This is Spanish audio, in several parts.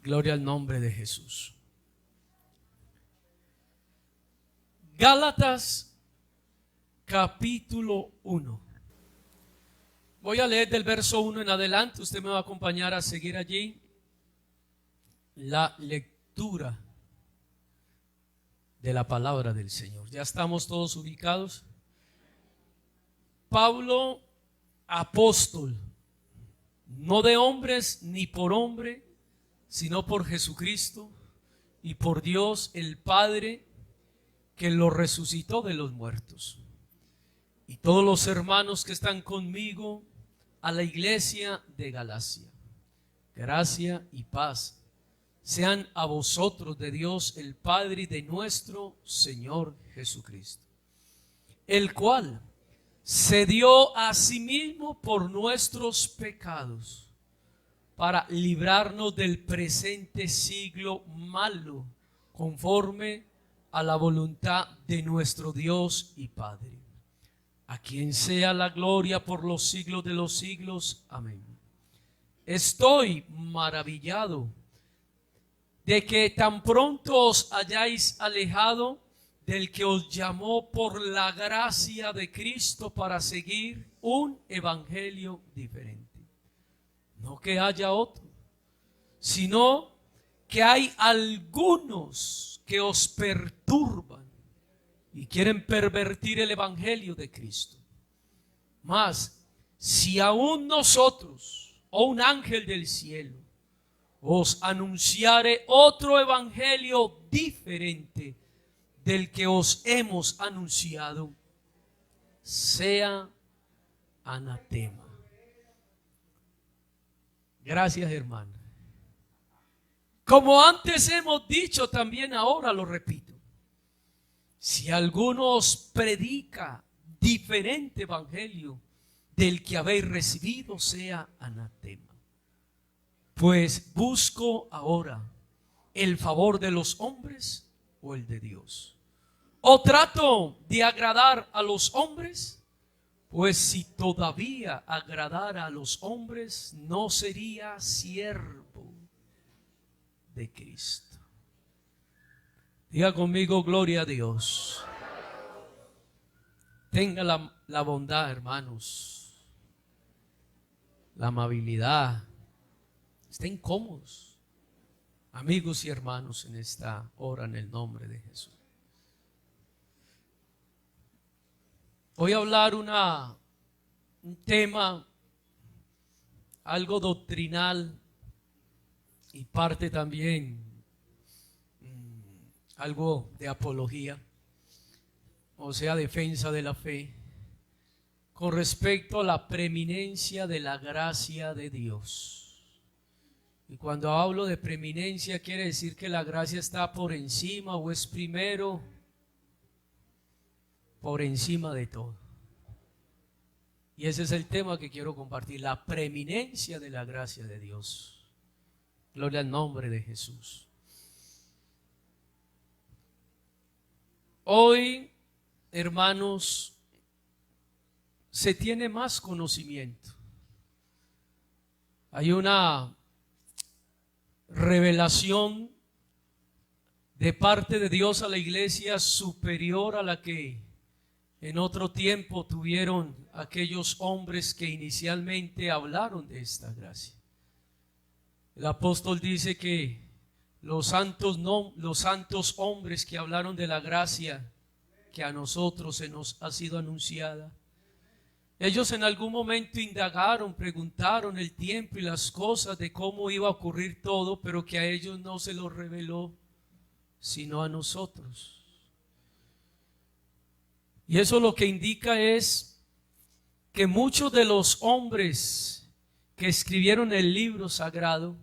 Gloria al nombre de Jesús. Gálatas capítulo 1. Voy a leer del verso 1 en adelante. Usted me va a acompañar a seguir allí la lectura de la palabra del Señor. Ya estamos todos ubicados. Pablo, apóstol, no de hombres ni por hombre, sino por Jesucristo y por Dios el Padre, que lo resucitó de los muertos. Y todos los hermanos que están conmigo, a la iglesia de Galacia. Gracia y paz sean a vosotros de Dios el Padre y de nuestro Señor Jesucristo, el cual se dio a sí mismo por nuestros pecados, para librarnos del presente siglo malo, conforme a la voluntad de nuestro Dios y Padre, a quien sea la gloria por los siglos de los siglos. Amén. Estoy maravillado de que tan pronto os hayáis alejado del que os llamó por la gracia de Cristo para seguir un evangelio diferente. No que haya otro, sino que hay algunos que os perturban y quieren pervertir el evangelio de Cristo. Mas, si aún nosotros o un ángel del cielo os anunciare otro evangelio diferente del que os hemos anunciado, sea anatema. Gracias, hermano. Como antes hemos dicho, también ahora lo repito. Si alguno os predica diferente evangelio del que habéis recibido, sea anatema. Pues busco ahora el favor de los hombres o el de Dios. ¿O trato de agradar a los hombres? Pues si todavía agradara a los hombres, no sería siervo de Cristo. Diga conmigo, gloria a Dios. Tenga la bondad, hermanos, la amabilidad. Estén cómodos, amigos y hermanos, en esta hora, en el nombre de Jesús. Voy a hablar un tema algo doctrinal y parte también algo de apología, o sea, defensa de la fe, con respecto a la preeminencia de la gracia de Dios. Y cuando hablo de preeminencia, quiere decir que la gracia está por encima o es primero, por encima de todo. Y ese es el tema que quiero compartir, la preeminencia de la gracia de Dios. Gloria al nombre de Jesús. Hoy, hermanos, se tiene más conocimiento. Hay una revelación de parte de Dios a la iglesia superior a la que en otro tiempo tuvieron aquellos hombres que inicialmente hablaron de esta gracia. El apóstol dice que los santos hombres que hablaron de la gracia que a nosotros se nos ha sido anunciada, ellos en algún momento indagaron, preguntaron el tiempo y las cosas de cómo iba a ocurrir todo, pero que a ellos no se los reveló, sino a nosotros. Y eso lo que indica es que muchos de los hombres que escribieron el libro sagrado,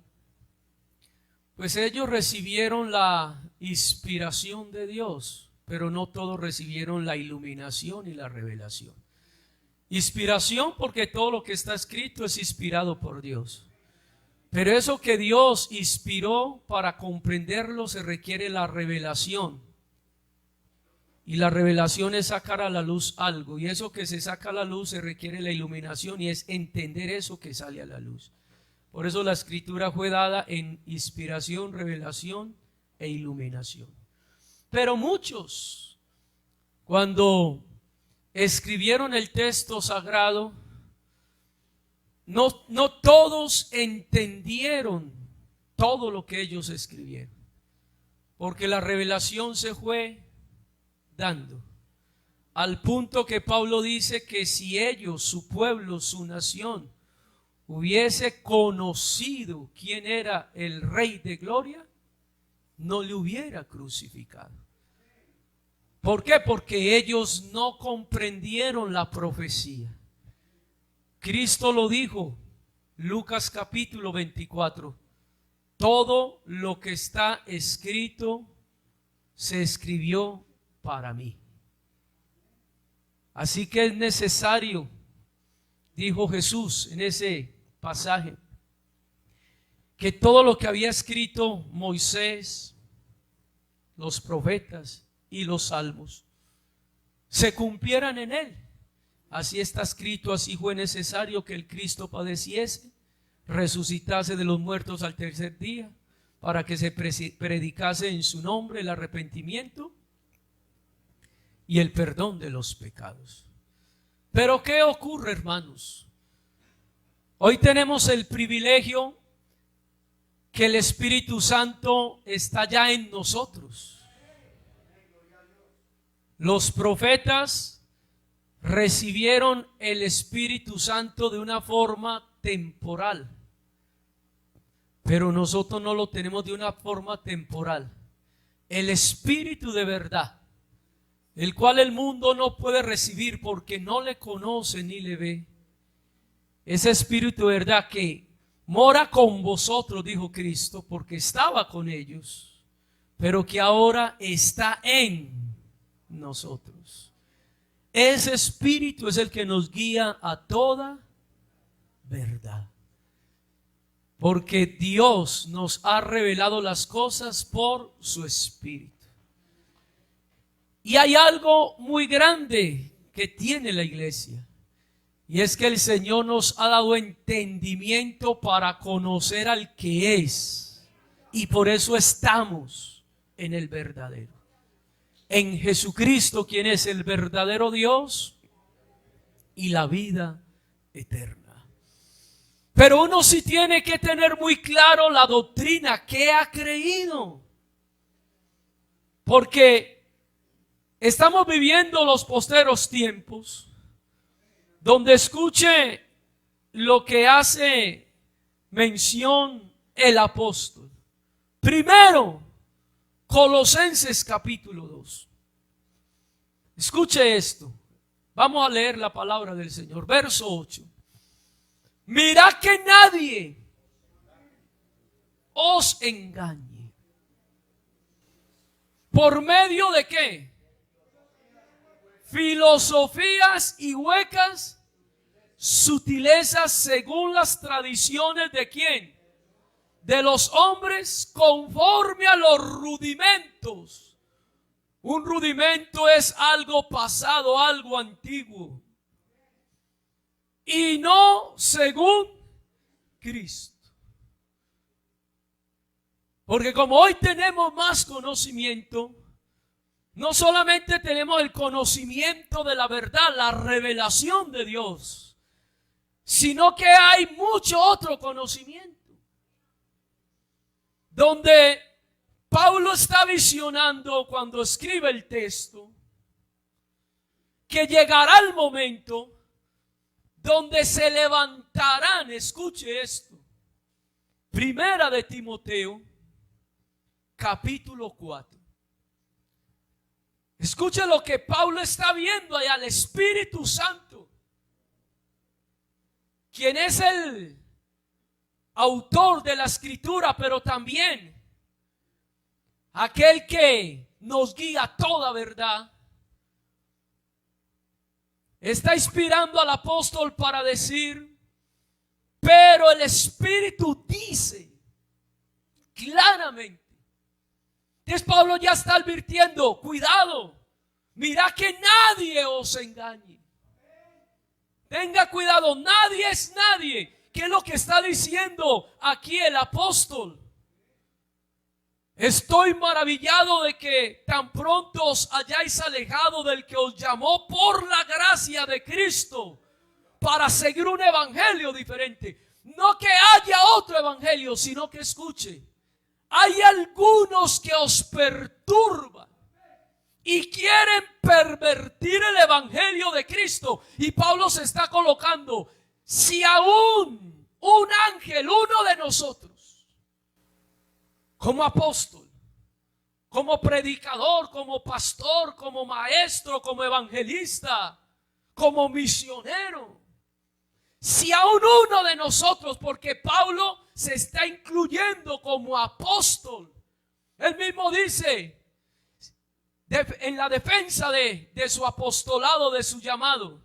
pues ellos recibieron la inspiración de Dios, pero no todos recibieron la iluminación y la revelación. Inspiración porque todo lo que está escrito es inspirado por Dios. Pero eso que Dios inspiró, para comprenderlo se requiere la revelación. Y la revelación es sacar a la luz algo. Y eso que se saca a la luz se requiere la iluminación y es entender eso que sale a la luz. Por eso la escritura fue dada en inspiración, revelación e iluminación. Pero muchos, cuando escribieron el texto sagrado, no todos entendieron todo lo que ellos escribieron, porque la revelación se fue dando, al punto que Pablo dice que si ellos, su pueblo, su nación, hubiese conocido quién era el Rey de Gloria, no le hubiera crucificado. ¿Por qué? Porque ellos no comprendieron la profecía. Cristo lo dijo, Lucas capítulo 24, todo lo que está escrito se escribió para mí. Así que es necesario, dijo Jesús en ese pasaje, que todo lo que había escrito Moisés, los profetas y los salmos se cumplieran en él. Así está escrito, así fue necesario que el Cristo padeciese, resucitase de los muertos al tercer día, para que se predicase en su nombre el arrepentimiento y el perdón de los pecados. Pero ¿qué ocurre, hermanos? Hoy tenemos el privilegio que el Espíritu Santo está ya en nosotros. Los profetas recibieron el Espíritu Santo de una forma temporal, pero nosotros no lo tenemos de una forma temporal. El Espíritu de verdad, el cual el mundo no puede recibir porque no le conoce ni le ve, ese Espíritu de verdad que mora con vosotros, dijo Cristo, porque estaba con ellos, pero que ahora está en nosotros. Ese Espíritu es el que nos guía a toda verdad, porque Dios nos ha revelado las cosas por su Espíritu. Y hay algo muy grande que tiene la iglesia, y es que el Señor nos ha dado entendimiento para conocer al que es, y por eso estamos en el verdadero, en Jesucristo, quien es el verdadero Dios y la vida eterna. Pero uno sí tiene que tener muy claro la doctrina que ha creído, porque estamos viviendo los postreros tiempos, donde escuche lo que hace mención el apóstol. Primero, Colosenses capítulo 2. Escuche esto. Vamos a leer la palabra del Señor. Verso 8. Mirad que nadie os engañe. ¿Por medio de qué? Filosofías y huecas sutilezas según las tradiciones de ¿quién? De los hombres, conforme a los rudimentos. Un rudimento es algo pasado, algo antiguo, y no según Cristo. Porque como hoy tenemos más conocimiento, no solamente tenemos el conocimiento de la verdad, la revelación de Dios, sino que hay mucho otro conocimiento, donde Pablo está visionando cuando escribe el texto que llegará el momento donde se levantarán, escuche esto, Primera de Timoteo capítulo 4. Escuche lo que Pablo está viendo allá, al Espíritu Santo, quien es el autor de la escritura, pero también aquel que nos guía a toda verdad. Está inspirando al apóstol para decir, pero el Espíritu dice claramente. Entonces Pablo ya está advirtiendo, cuidado, mira que nadie os engañe. Tenga cuidado, nadie es nadie ¿qué es lo que está diciendo aquí el apóstol? Estoy maravillado de que tan pronto os hayáis alejado del que os llamó por la gracia de Cristo para seguir un evangelio diferente. No que haya otro evangelio, sino que escuche. Hay algunos que os perturban y quieren pervertir el evangelio de Cristo. Y Pablo se está colocando, si aún un ángel, uno de nosotros, como apóstol, como predicador, como pastor, como maestro, como evangelista, como misionero, si aún uno de nosotros, porque Pablo se está incluyendo como apóstol, él mismo dice, en la defensa de su apostolado, de su llamado,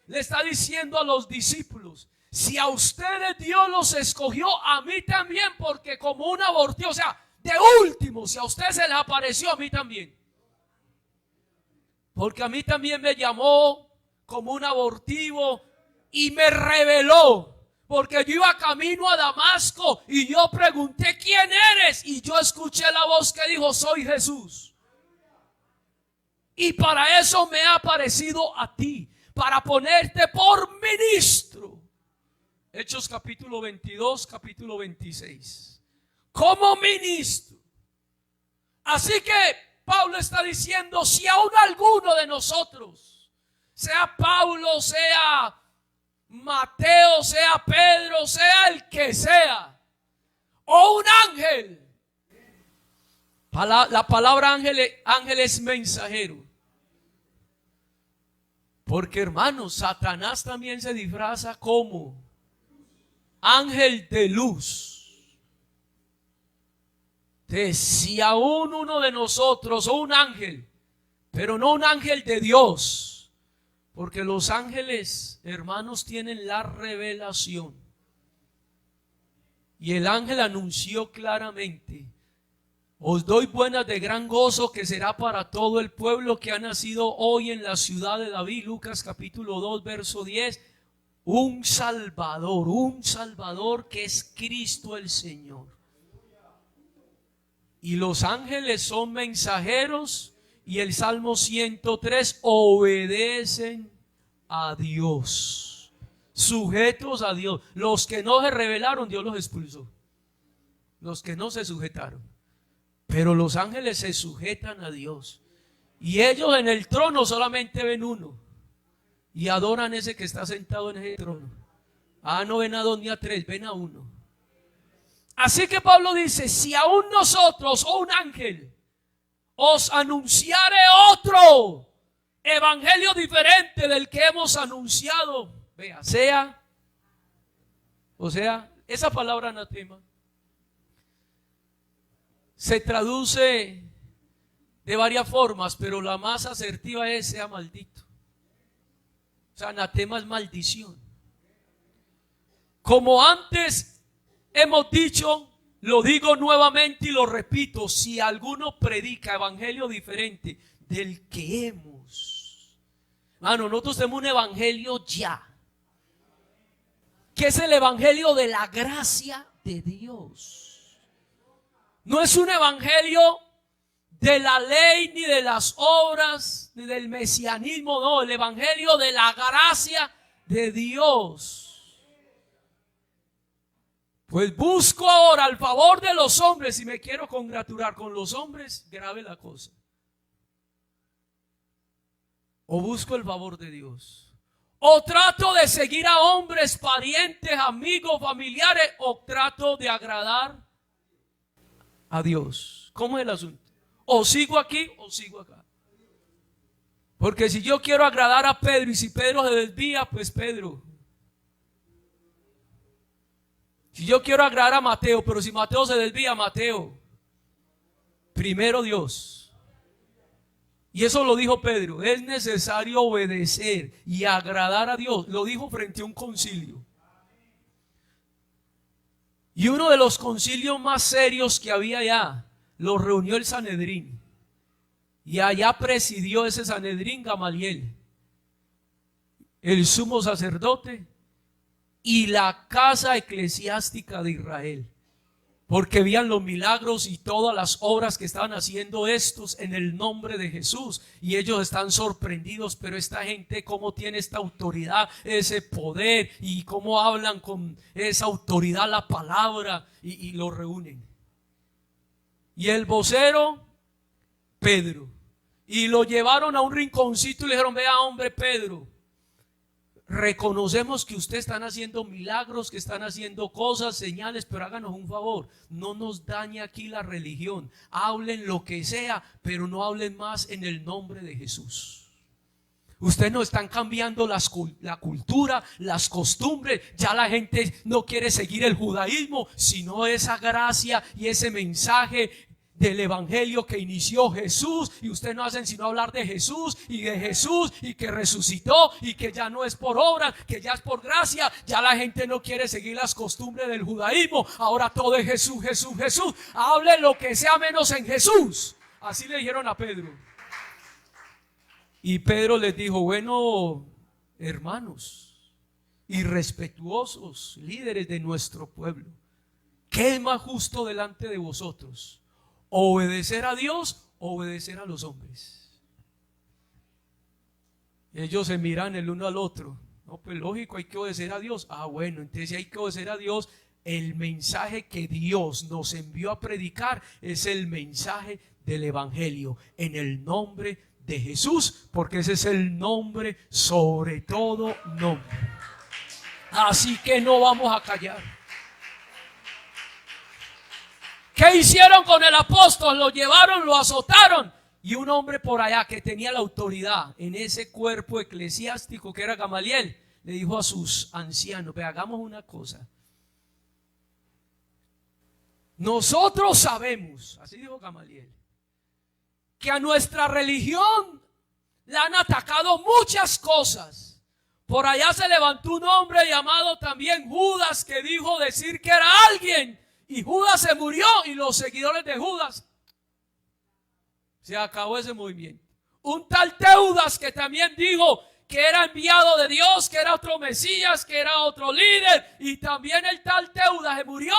le está diciendo a los discípulos, si a ustedes Dios los escogió, a mí también, porque como un abortivo, o sea, de último, si a ustedes se les apareció, a mí también. Porque a mí también me llamó como un abortivo y me reveló. Porque yo iba camino a Damasco y yo pregunté, ¿quién eres? Y yo escuché la voz que dijo, soy Jesús. Y para eso me ha aparecido a ti, para ponerte por ministro. Hechos capítulo 22, capítulo 26. Como ministro. Así que Pablo está diciendo, si aún alguno de nosotros, sea Pablo, sea Mateo, sea Pedro, sea el que sea, o un ángel. La palabra ángel es mensajero. Porque hermanos, Satanás también se disfraza como ángel de luz. Entonces, si aún uno de nosotros, o un ángel, pero no un ángel de Dios, porque los ángeles, hermanos, tienen la revelación. Y el ángel anunció claramente, os doy buenas de gran gozo que será para todo el pueblo que ha nacido hoy en la ciudad de David. Lucas capítulo 2, verso 10. Un Salvador que es Cristo el Señor. Y los ángeles son mensajeros, y el Salmo 103 obedecen a Dios, sujetos a Dios. Los que no se rebelaron, Dios los expulsó. Los que no se sujetaron. Pero los ángeles se sujetan a Dios. Y ellos en el trono solamente ven uno. Y adoran ese que está sentado en ese trono. No ven a dos ni a tres, ven a uno. Así que Pablo dice, si aún nosotros o un ángel os anunciare otro evangelio diferente del que hemos anunciado, vea, esa palabra anatema se traduce de varias formas, pero la más asertiva es sea maldito. O sea, anatema es maldición. Como antes hemos dicho, lo digo nuevamente y lo repito, si alguno predica evangelio diferente del que hemos. Nosotros tenemos un evangelio ya, que es el evangelio de la gracia de Dios. No es un evangelio de la ley, ni de las obras, ni del mesianismo, no, el evangelio de la gracia de Dios. Pues busco ahora el favor de los hombres, y me quiero congratular con los hombres, grave la cosa. O busco el favor de Dios, o trato de seguir a hombres, parientes, amigos, familiares, o trato de agradar a Dios. ¿Cómo es el asunto? O sigo aquí o sigo acá. Porque si yo quiero agradar a Pedro, y si Pedro se desvía, pues Pedro. Si yo quiero agradar a Mateo, pero si Mateo se desvía, Mateo. Primero Dios. Y eso lo dijo Pedro. Es necesario obedecer y agradar a Dios. Lo dijo frente a un concilio. Y uno de los concilios más serios que había allá, lo reunió el Sanedrín. Y allá presidió ese Sanedrín Gamaliel, el sumo sacerdote, y la casa eclesiástica de Israel, porque veían los milagros y todas las obras que estaban haciendo estos en el nombre de Jesús, y ellos están sorprendidos. Pero esta gente, cómo tiene esta autoridad, ese poder, y cómo hablan con esa autoridad la palabra, y lo reúnen. Y el vocero, Pedro, y lo llevaron a un rinconcito y le dijeron: vea, hombre Pedro, reconocemos que ustedes están haciendo milagros, que están haciendo cosas, señales, pero háganos un favor, no nos dañe aquí la religión. Hablen lo que sea, pero no hablen más en el nombre de Jesús. Ustedes no están cambiando la cultura, las costumbres. Ya la gente no quiere seguir el judaísmo, sino esa gracia y ese mensaje del evangelio que inició Jesús, y ustedes no hacen sino hablar de Jesús y que resucitó y que ya no es por obra, que ya es por gracia. Ya la gente no quiere seguir las costumbres del judaísmo, ahora todo es Jesús, Jesús, Jesús. Hable lo que sea menos en Jesús. Así le dijeron a Pedro. Y Pedro les dijo: bueno, hermanos y respetuosos líderes de nuestro pueblo, ¿qué es más justo delante de vosotros? ¿Obedecer a Dios o obedecer a los hombres? Ellos se miran el uno al otro. No, pues lógico, hay que obedecer a Dios. Ah, bueno, entonces si hay que obedecer a Dios, el mensaje que Dios nos envió a predicar es el mensaje del evangelio, en el nombre de Jesús, porque ese es el nombre sobre todo nombre. Así que no vamos a callar. ¿Qué hicieron con el apóstol? Lo llevaron, lo azotaron. Y un hombre por allá que tenía la autoridad en ese cuerpo eclesiástico, que era Gamaliel, le dijo a sus ancianos: ve, hagamos una cosa. Nosotros sabemos, así dijo Gamaliel, que a nuestra religión le han atacado muchas cosas. Por allá se levantó un hombre llamado también Judas, que dijo decir que era alguien, y Judas se murió, y los seguidores de Judas, se acabó ese movimiento. Un tal Teudas, que también dijo que era enviado de Dios, que era otro Mesías, que era otro líder, y también el tal Teudas se murió,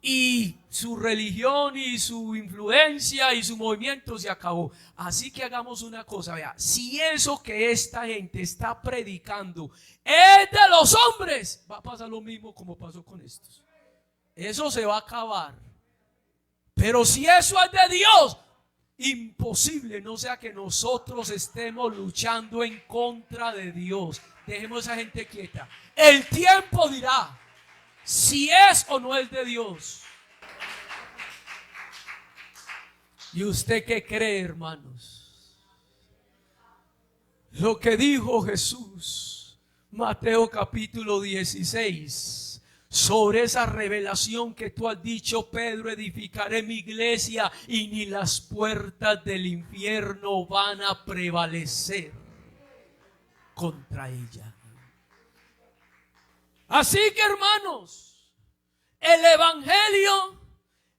y su religión y su influencia y su movimiento se acabó. Así que hagamos una cosa, vea, si eso que esta gente está predicando es de los hombres, va a pasar lo mismo como pasó con estos. Eso se va a acabar. Pero si eso es de Dios, imposible no sea que nosotros estemos luchando en contra de Dios. Dejemos a esa gente quieta. El tiempo dirá si es o no es de Dios. ¿Y usted qué cree, hermanos? Lo que dijo Jesús, Mateo capítulo 16, sobre esa revelación que tú has dicho: Pedro, edificaré mi iglesia y ni las puertas del infierno van a prevalecer contra ella. Así que, hermanos, el evangelio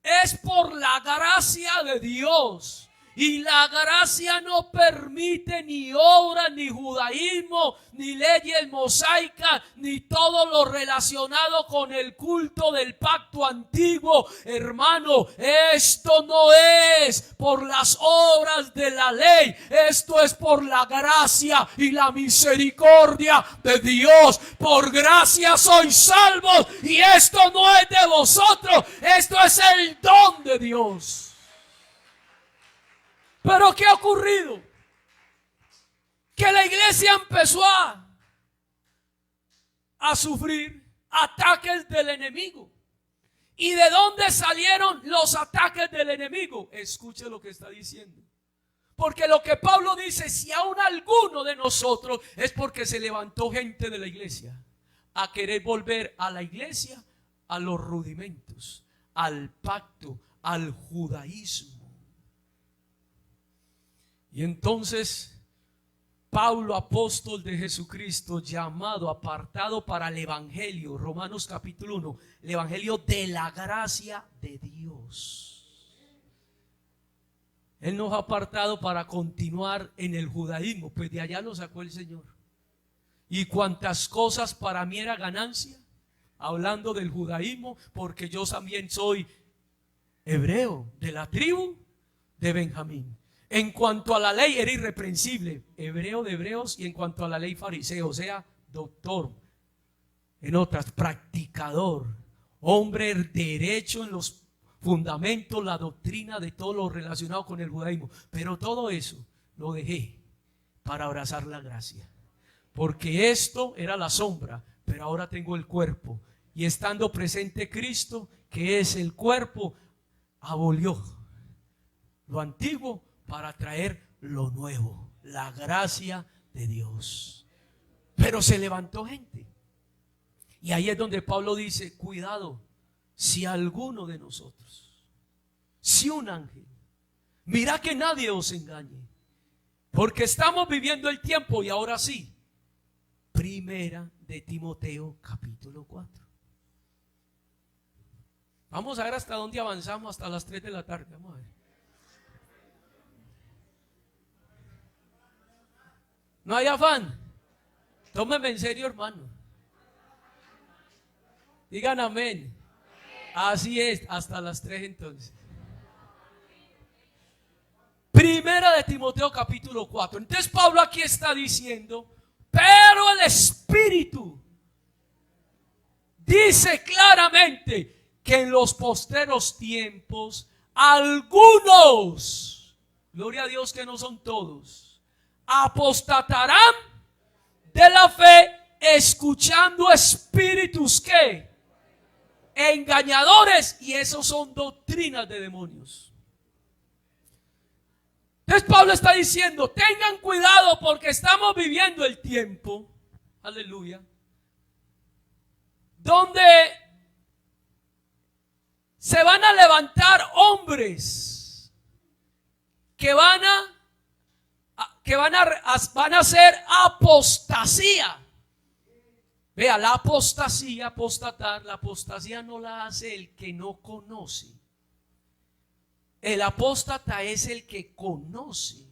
es por la gracia de Dios. Y la gracia no permite ni obra, ni judaísmo, ni leyes mosaicas, ni todo lo relacionado con el culto del pacto antiguo. Hermano, esto no es por las obras de la ley. Esto es por la gracia y la misericordia de Dios. Por gracia sois salvos. Y esto no es de vosotros. Esto es el don de Dios. Pero ¿qué ha ocurrido? Que la iglesia empezó a sufrir ataques del enemigo. ¿Y de dónde salieron los ataques del enemigo? Escuche lo que está diciendo. Porque lo que Pablo dice, si aún alguno de nosotros, es porque se levantó gente de la iglesia a querer volver a la iglesia, a los rudimentos, al pacto, al judaísmo. Y entonces Pablo, apóstol de Jesucristo, llamado, apartado para el evangelio, Romanos capítulo 1, el evangelio de la gracia de Dios. Él nos ha apartado para continuar en el judaísmo, pues de allá nos sacó el Señor. Y cuantas cosas para mí era ganancia, hablando del judaísmo, porque yo también soy hebreo, de la tribu de Benjamín. En cuanto a la ley era irreprensible, hebreo de hebreos, y en cuanto a la ley fariseo, o sea, doctor, en otras, practicador, hombre derecho en los fundamentos, la doctrina de todo lo relacionado con el judaísmo. Pero todo eso lo dejé para abrazar la gracia, porque esto era la sombra, pero ahora tengo el cuerpo, y estando presente Cristo, que es el cuerpo, abolió lo antiguo para traer lo nuevo, la gracia de Dios. Pero se levantó gente, y ahí es donde Pablo dice: cuidado, si alguno de nosotros, si un ángel, mira que nadie os engañe, porque estamos viviendo el tiempo. Y ahora sí, Primera de Timoteo capítulo 4. Vamos a ver hasta dónde avanzamos, hasta las 3 de la tarde. Vamos a ver. No hay afán. Tómeme en serio, hermano. Digan amén. Así es, hasta las 3 entonces. Primera de Timoteo capítulo 4. Entonces Pablo aquí está diciendo: pero el Espíritu dice claramente que en los postreros tiempos algunos, gloria a Dios que no son todos, apostatarán de la fe, escuchando espíritus que engañadores, y esos son doctrinas de demonios. Entonces Pablo está diciendo: tengan cuidado, porque estamos viviendo el tiempo, aleluya, donde se van a levantar hombres que van a hacer apostasía. Vea, la apostasía, apostatar, la apostasía no la hace el que no conoce. El apóstata es el que conoce.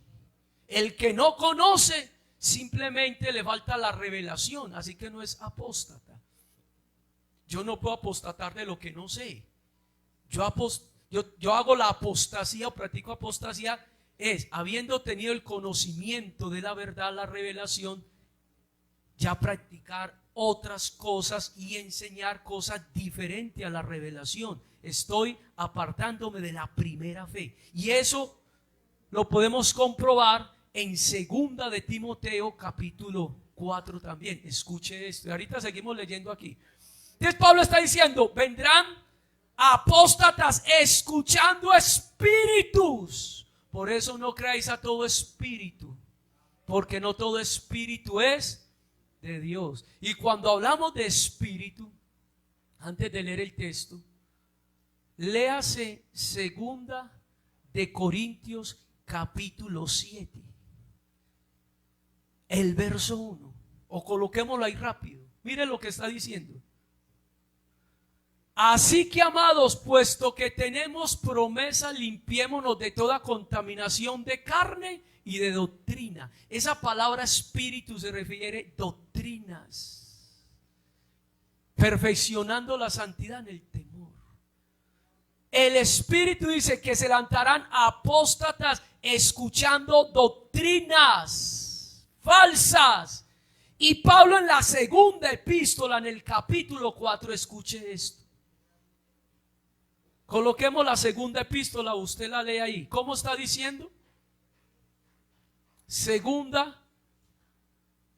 El que no conoce simplemente le falta la revelación, así que no es apóstata. Yo no puedo apostatar de lo que no sé. Yo hago la apostasía o practico apostasía es habiendo tenido el conocimiento de la verdad, la revelación, ya practicar otras cosas y enseñar cosas diferentes a la revelación. Estoy apartándome de la primera fe, y eso lo podemos comprobar en segunda de Timoteo capítulo 4 también. Escuche esto, y ahorita seguimos leyendo aquí. Entonces Pablo está diciendo: vendrán apóstatas escuchando espíritus. Por eso no creáis a todo espíritu, porque no todo espíritu es de Dios. Y cuando hablamos de espíritu, antes de leer el texto, léase segunda de Corintios capítulo 7, el verso 1, o coloquémoslo ahí rápido. Mire lo que está diciendo: así que, amados, puesto que tenemos promesa, limpiémonos de toda contaminación de carne y de doctrina. Esa palabra espíritu se refiere a doctrinas, perfeccionando la santidad en el temor. El Espíritu dice que se levantarán apóstatas escuchando doctrinas falsas. Y Pablo en la segunda epístola, en el capítulo 4, escuche esto. Coloquemos la segunda epístola, usted la lee ahí. ¿Cómo está diciendo? Segunda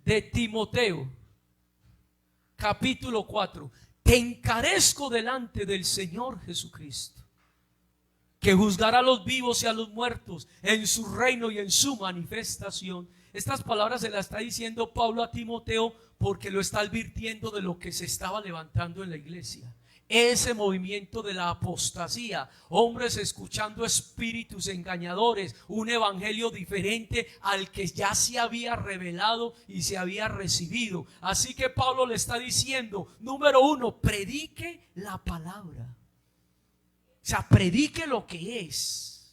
de Timoteo capítulo 4. Te encarezco delante del Señor Jesucristo, que juzgará a los vivos y a los muertos en su reino y en su manifestación. Estas palabras se las está diciendo Pablo a Timoteo porque lo está advirtiendo de lo que se estaba levantando en la iglesia. Ese movimiento de la apostasía, hombres escuchando espíritus engañadores, un evangelio diferente al que ya se había revelado y se había recibido. Así que Pablo le está diciendo: número 1, predique la palabra. O sea, predique lo que es.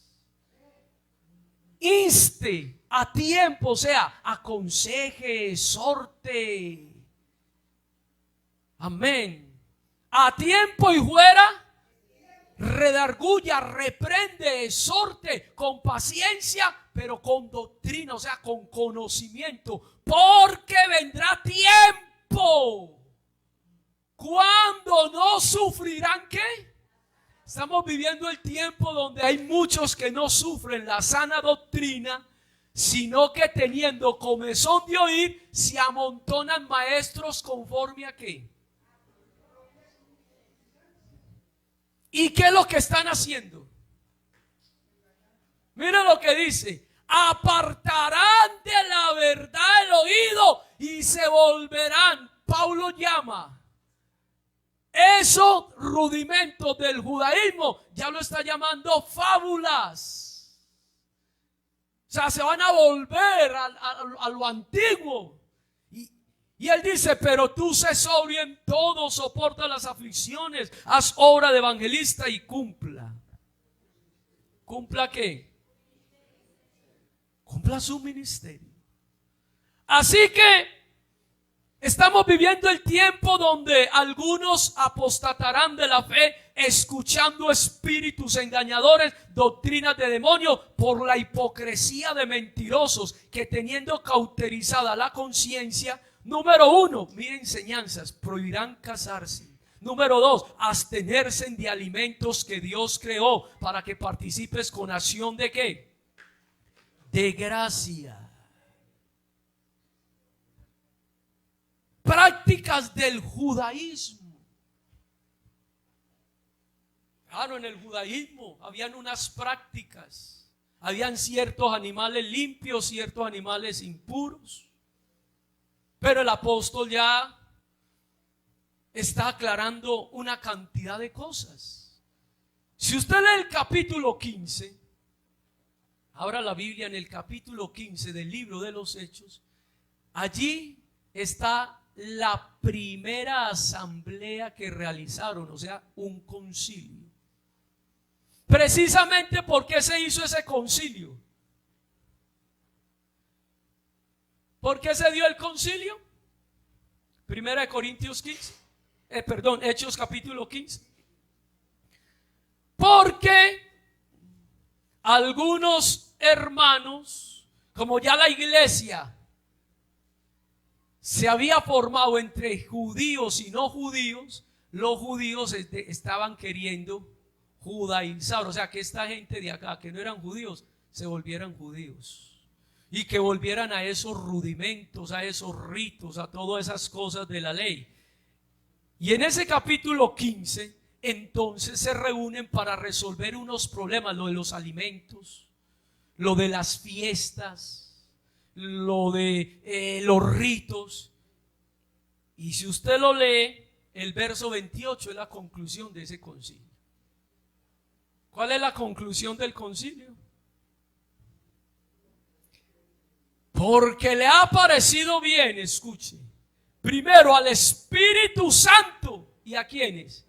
Inste a tiempo, o sea, aconseje, exhorte. Amén. a tiempo y fuera, redarguya, reprende, exhorte con paciencia, pero con doctrina, o sea, con conocimiento, porque vendrá tiempo cuando no sufrirán. ¿Qué? Estamos viviendo el tiempo donde hay muchos que no sufren la sana doctrina, sino que teniendo comezón de oír, se amontonan maestros conforme a qué. ¿Y qué es lo que están haciendo? Mira lo que dice: apartarán de la verdad el oído y se volverán. Pablo llama esos rudimentos del judaísmo, ya lo está llamando fábulas. O sea, se van a volver a lo antiguo. Y él dice: pero tú sé sobrio en todo, soporta las aflicciones, haz obra de evangelista y cumpla. ¿Cumpla qué? Cumpla su ministerio. Así que estamos viviendo el tiempo donde algunos apostatarán de la fe, escuchando espíritus engañadores, doctrinas de demonios, por la hipocresía de mentirosos que, teniendo cauterizada la conciencia, número 1, mira enseñanzas, prohibirán casarse. Número 2, abstenerse de alimentos que Dios creó para que participes con acción de ¿qué? De gracia. Prácticas del judaísmo. Claro, en el judaísmo habían unas prácticas. Habían ciertos animales limpios, ciertos animales impuros. Pero el apóstol ya está aclarando una cantidad de cosas. Si usted lee el capítulo 15, abra la Biblia en el capítulo 15 del libro de los Hechos, allí está la primera asamblea que realizaron, o sea, un concilio. Precisamente, ¿por qué se hizo ese concilio? ¿Por qué se dio el concilio? Primera de Corintios 15, Hechos capítulo 15. Porque algunos hermanos, como ya la iglesia se había formado entre judíos y no judíos, los judíos estaban queriendo judaizar, o sea, que esta gente de acá que no eran judíos se volvieran judíos y que volvieran a esos rudimentos, a esos ritos, a todas esas cosas de la ley. Y en ese capítulo 15 entonces se reúnen para resolver unos problemas, lo de los alimentos, lo de las fiestas, lo de los ritos. Y si usted lo lee, el verso 28 es la conclusión de ese concilio. ¿Cuál es la conclusión del concilio? Porque le ha parecido bien, escuche, primero al Espíritu Santo. ¿Y a quiénes?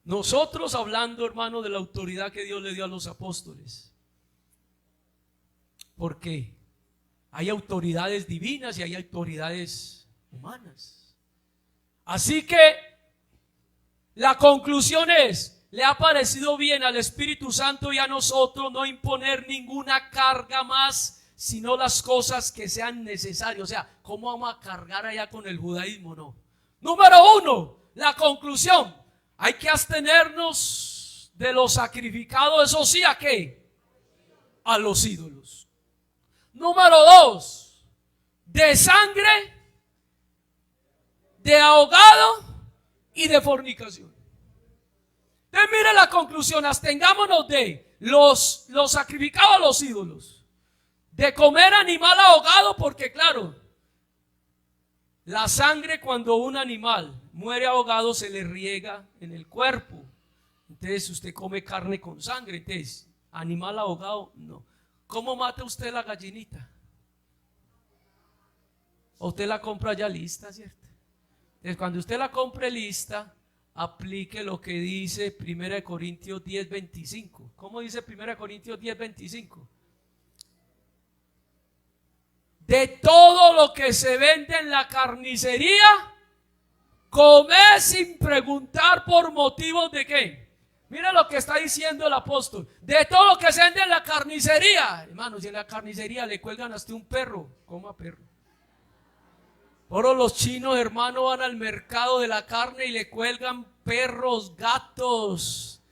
Nosotros hablando, hermano, de la autoridad que Dios le dio a los apóstoles. Porque hay autoridades divinas y hay autoridades humanas. Así que la conclusión es: le ha parecido bien al Espíritu Santo y a nosotros no imponer ninguna carga más, sino las cosas que sean necesarias. O sea, ¿cómo vamos a cargar allá con el judaísmo? No. Número 1, la conclusión: hay que abstenernos de lo sacrificado, eso sí, ¿a qué? A los ídolos. Número 2, de sangre, de ahogado y de fornicación. Entonces mire la conclusión: abstengámonos de los sacrificados a los ídolos, de comer animal ahogado, porque claro, la sangre, cuando un animal muere ahogado, se le riega en el cuerpo. Entonces usted come carne con sangre. Entonces, animal ahogado, no. ¿Cómo mata usted la gallinita? O usted la compra ya lista, ¿cierto? Entonces, cuando usted la compre lista, aplique lo que dice 1 Corintios 10:25. ¿Cómo dice 1 Corintios 10:25? De todo lo que se vende en la carnicería, Comed sin preguntar por motivos de qué. Mira lo que está diciendo el apóstol. De todo lo que se vende en la carnicería. Hermanos, si en la carnicería le cuelgan hasta un perro, coma perro. Ahora los chinos, hermano, van al mercado de la carne y le cuelgan perros, gatos,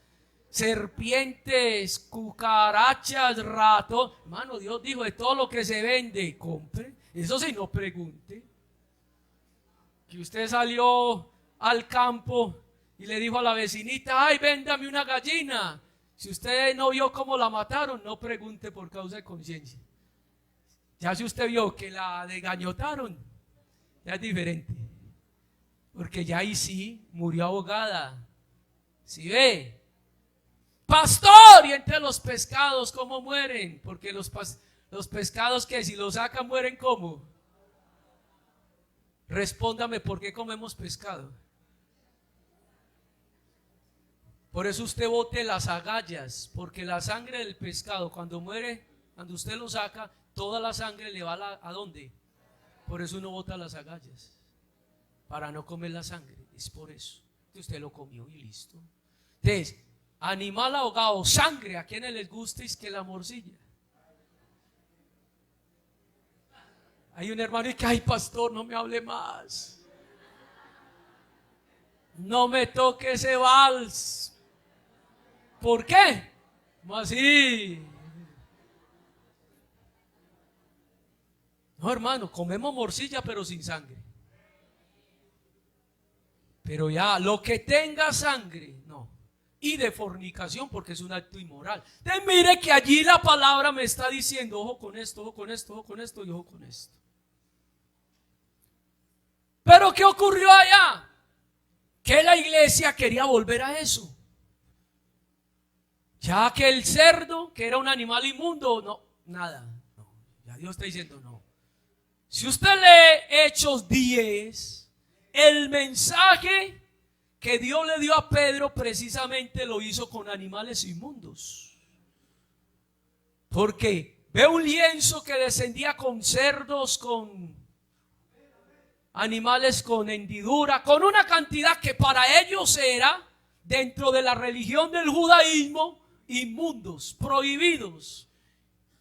serpientes, cucarachas, ratos. Hermano, Dios dijo, de todo lo que se vende, compre. Eso sí, no pregunte. Que usted salió al campo y le dijo a la vecinita, ay, véndame una gallina. Si usted no vio cómo la mataron, no pregunte por causa de conciencia. Ya si usted vio que la degañotaron, ya es diferente. Porque ya ahí sí murió ahogada. ¿Sí ve? Pastor, y entre los pescados, ¿cómo mueren? Porque los pescados que si los sacan mueren, ¿cómo? Respóndame, ¿por qué comemos pescado? Por eso usted bote las agallas, porque la sangre del pescado cuando muere, cuando usted lo saca, toda la sangre le va ¿a dónde? Por eso uno bota las agallas, para no comer la sangre. Es por eso que usted lo comió y listo. Entonces, animal ahogado, sangre, ¿a quienes les gusta es que la morcilla? Hay un hermano y que, ay, pastor, no me hable más. No me toque ese vals. ¿Por qué? ¿Cómo así? No, hermano, comemos morcilla pero sin sangre. Pero ya, lo que tenga sangre, no. Y de fornicación, porque es un acto inmoral. Entonces mire que allí la palabra me está diciendo, ojo con esto, ojo con esto, ojo con esto y ojo con esto. Pero ¿qué ocurrió allá? Que la iglesia quería volver a eso. Ya que el cerdo, que era un animal inmundo, no, nada. No, ya Dios está diciendo no. Si usted lee Hechos 10, el mensaje que Dios le dio a Pedro precisamente lo hizo con animales inmundos. Porque ve un lienzo que descendía con cerdos, con animales con hendidura, con una cantidad que para ellos era, dentro de la religión del judaísmo, inmundos, prohibidos.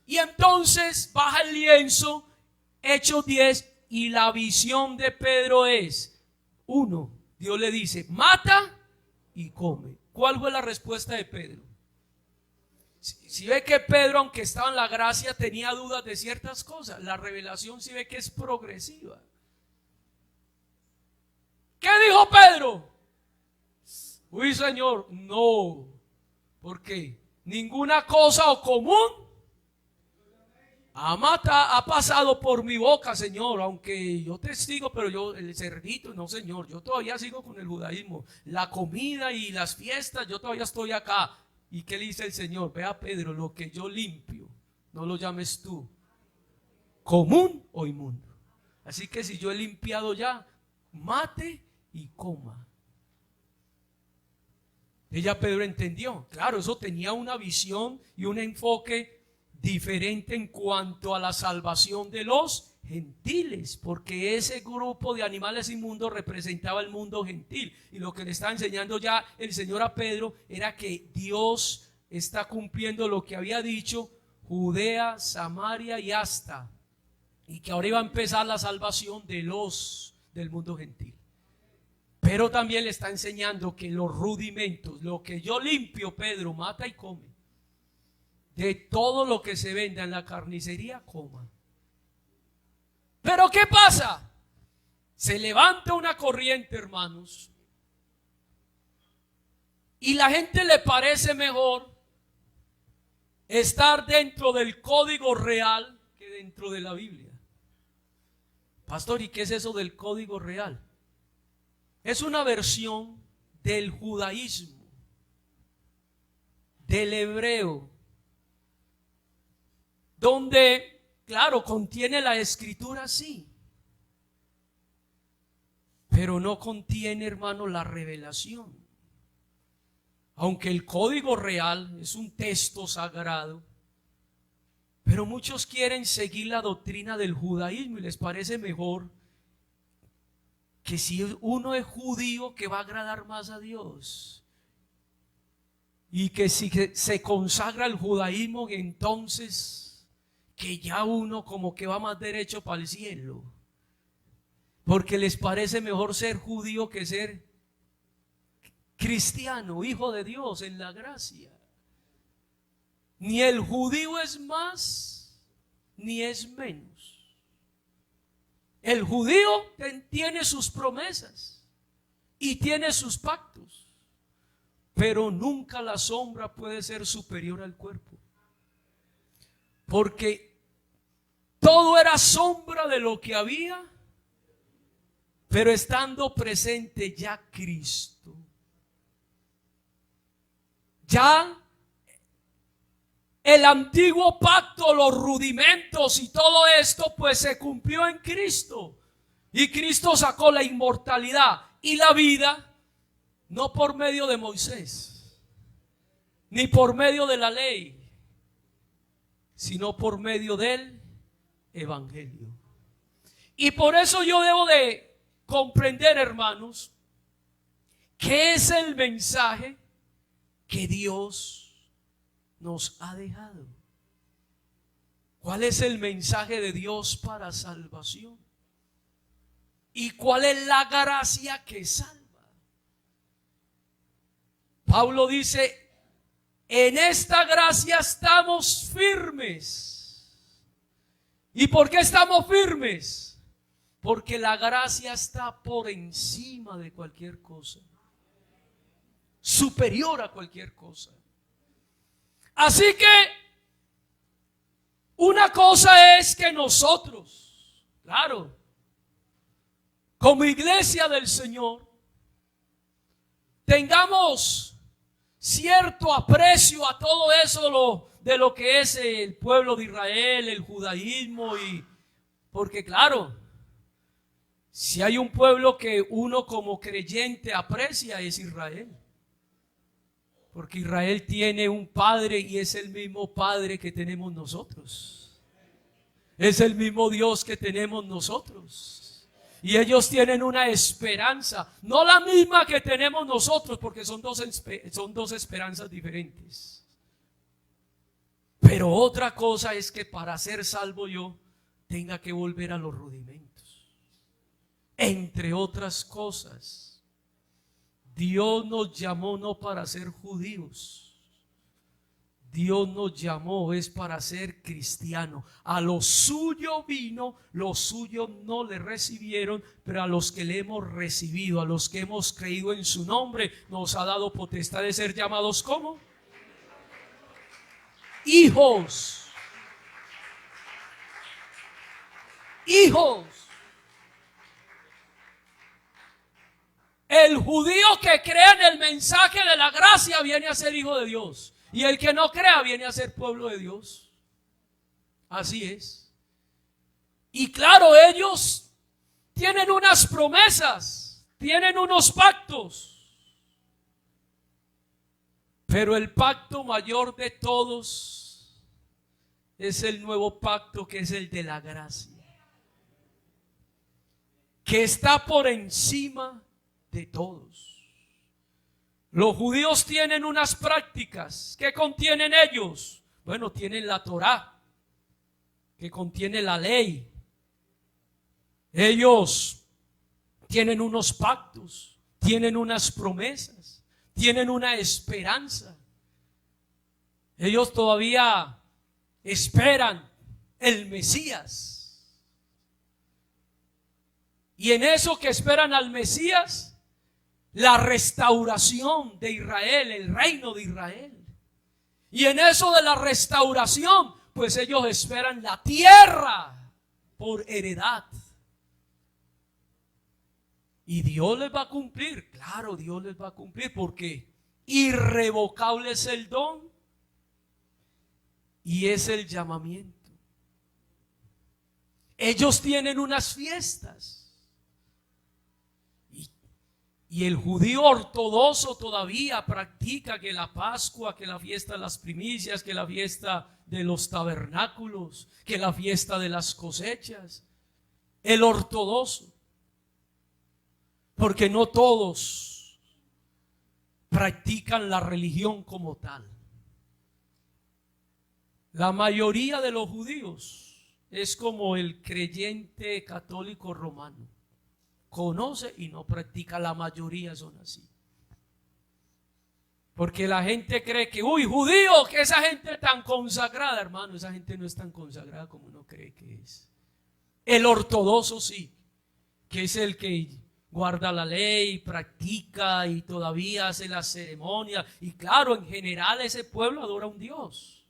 Y entonces baja el lienzo, Hechos 10, y la visión de Pedro es, uno, Dios le dice, mata y come. ¿Cuál fue la respuesta de Pedro? Si ve que Pedro, aunque estaba en la gracia, tenía dudas de ciertas cosas, la revelación si ve que es progresiva. ¿Qué dijo Pedro? Uy, Señor, no, porque ninguna cosa o común ha pasado por mi boca, Señor, aunque yo testigo, pero yo, el cerdito, no, Señor, yo todavía sigo con el judaísmo, la comida y las fiestas, yo todavía estoy acá. ¿Y qué le dice el Señor? Vea, Pedro, lo que yo limpio, no lo llames tú común o inmundo. Así que si yo he limpiado ya, mate y coma. Ella, Pedro, entendió. Claro, eso tenía una visión y un enfoque diferente en cuanto a la salvación de los gentiles, porque ese grupo de animales inmundos representaba el mundo gentil. Y lo que le estaba enseñando ya el Señor a Pedro era que Dios está cumpliendo lo que había dicho: Judea, Samaria y hasta, y que ahora iba a empezar la salvación de los del mundo gentil. Pero también le está enseñando que los rudimentos, lo que yo limpio, Pedro, mata y come. De todo lo que se venda en la carnicería, coma. Pero ¿qué pasa? Se levanta una corriente, hermanos, y la gente le parece mejor estar dentro del código real que dentro de la Biblia. Pastor, ¿y qué es eso del código real? Es una versión del judaísmo, del hebreo, donde, claro, contiene la escritura, sí, pero no contiene, hermano, la revelación. Aunque el código real es un texto sagrado, pero muchos quieren seguir la doctrina del judaísmo y les parece mejor que si uno es judío, que va a agradar más a Dios. Y que si se consagra al judaísmo, entonces que ya uno como que va más derecho para el cielo. Porque les parece mejor ser judío que ser cristiano, hijo de Dios en la gracia. Ni el judío es más, ni es menos. El judío tiene sus promesas y tiene sus pactos, pero nunca la sombra puede ser superior al cuerpo. Porque todo era sombra de lo que había, pero estando presente ya Cristo. Ya el antiguo pacto, los rudimentos y todo esto pues se cumplió en Cristo. Y Cristo sacó la inmortalidad y la vida no por medio de Moisés, ni por medio de la ley, sino por medio del Evangelio. Y por eso yo debo de comprender, hermanos, qué es el mensaje que Dios nos ha dejado. ¿Cuál es el mensaje de Dios para salvación? ¿Y cuál es la gracia que salva? Pablo dice, en esta gracia estamos firmes. ¿Y por qué estamos firmes? Porque la gracia está por encima de cualquier cosa, superior a cualquier cosa. Así que una cosa es que nosotros, claro, como iglesia del Señor, tengamos cierto aprecio a todo eso de lo que es el pueblo de Israel, el judaísmo, y porque claro, si hay un pueblo que uno como creyente aprecia es Israel. Porque Israel tiene un padre y es el mismo padre que tenemos nosotros. Es el mismo Dios que tenemos nosotros. Y ellos tienen una esperanza, no la misma que tenemos nosotros, porque son dos esperanzas diferentes. Pero otra cosa es que para ser salvo yo tenga que volver a los rudimentos. Entre otras cosas, Dios nos llamó no para ser judíos. Dios nos llamó es para ser cristianos. A lo suyo vino, los suyos no le recibieron, pero a los que le hemos recibido, a los que hemos creído en su nombre, nos ha dado potestad de ser llamados ¿cómo? Hijos. Hijos. El judío que cree en el mensaje de la gracia viene a ser hijo de Dios. Y el que no crea viene a ser pueblo de Dios. Así es. Y claro, ellos tienen unas promesas, tienen unos pactos. Pero el pacto mayor de todos es el nuevo pacto, que es el de la gracia, que está por encima de todos. Los judíos tienen unas prácticas. ¿Qué contienen ellos? Bueno, tienen la Torá, que contiene la ley. Ellos tienen unos pactos, tienen unas promesas, tienen una esperanza. Ellos todavía esperan el Mesías. Y en eso que esperan al Mesías, la restauración de Israel, el reino de Israel. Y en eso de la restauración, pues ellos esperan la tierra por heredad. Y Dios les va a cumplir, claro, Dios les va a cumplir, porque irrevocable es el don y es el llamamiento. Ellos tienen unas fiestas. Y el judío ortodoxo todavía practica que la Pascua, que la fiesta de las primicias, que la fiesta de los tabernáculos, que la fiesta de las cosechas. El ortodoxo. Porque no todos practican la religión como tal. La mayoría de los judíos es como el creyente católico romano. Conoce y no practica, la mayoría son así. Porque la gente cree que, uy, judío, que esa gente tan consagrada, hermano, esa gente no es tan consagrada como uno cree que es. El ortodoxo sí, que es el que guarda la ley, practica y todavía hace la ceremonia. Y claro, en general ese pueblo adora a un Dios,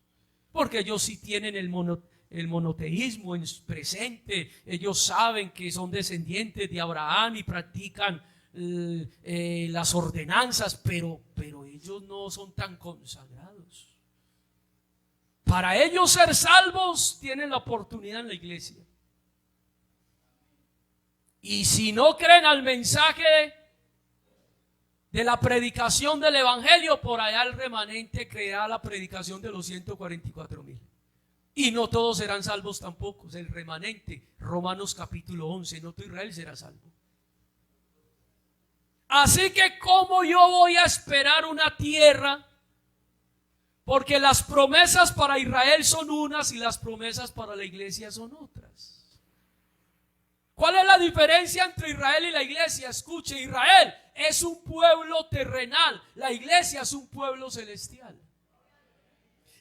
porque ellos sí tienen el monoteísmo en presente. Ellos saben que son descendientes de Abraham y practican las ordenanzas, pero ellos no son tan consagrados. Para ellos ser salvos tienen la oportunidad en la iglesia. Y si no creen al mensaje de la predicación del evangelio, por allá el remanente creerá la predicación de los 144,000. Y no todos serán salvos tampoco. El remanente, Romanos capítulo 11, no todo Israel será salvo. Así que ¿cómo yo voy a esperar una tierra? Porque las promesas para Israel son unas y las promesas para la iglesia son otras. ¿Cuál es la diferencia entre Israel y la iglesia? Escuche, Israel es un pueblo terrenal, la iglesia es un pueblo celestial.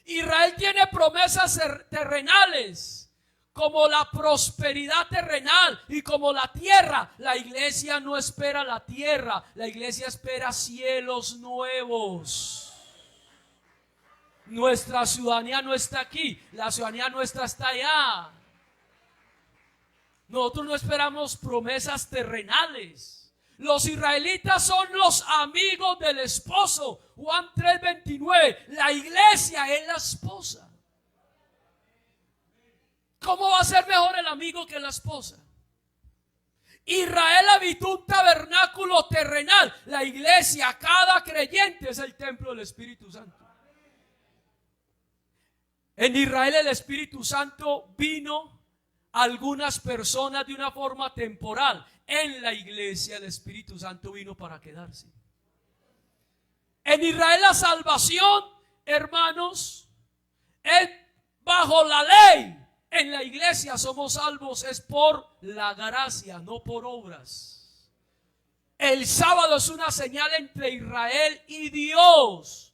Israel tiene promesas terrenales, como la prosperidad terrenal y como la tierra. La iglesia no espera la tierra, la iglesia espera cielos nuevos. Nuestra ciudadanía no está aquí, la ciudadanía nuestra está allá. Nosotros no esperamos promesas terrenales. Los israelitas son los amigos del esposo. Juan 3:29. La iglesia es la esposa. ¿Cómo va a ser mejor el amigo que la esposa? Israel habitó un tabernáculo terrenal. La iglesia, cada creyente, es el templo del Espíritu Santo. En Israel el Espíritu Santo vino a algunas personas de una forma temporal. En la iglesia el Espíritu Santo vino para quedarse. En Israel la salvación, hermanos, es bajo la ley. En la iglesia somos salvos es por la gracia, no por obras. El sábado es una señal entre Israel y Dios.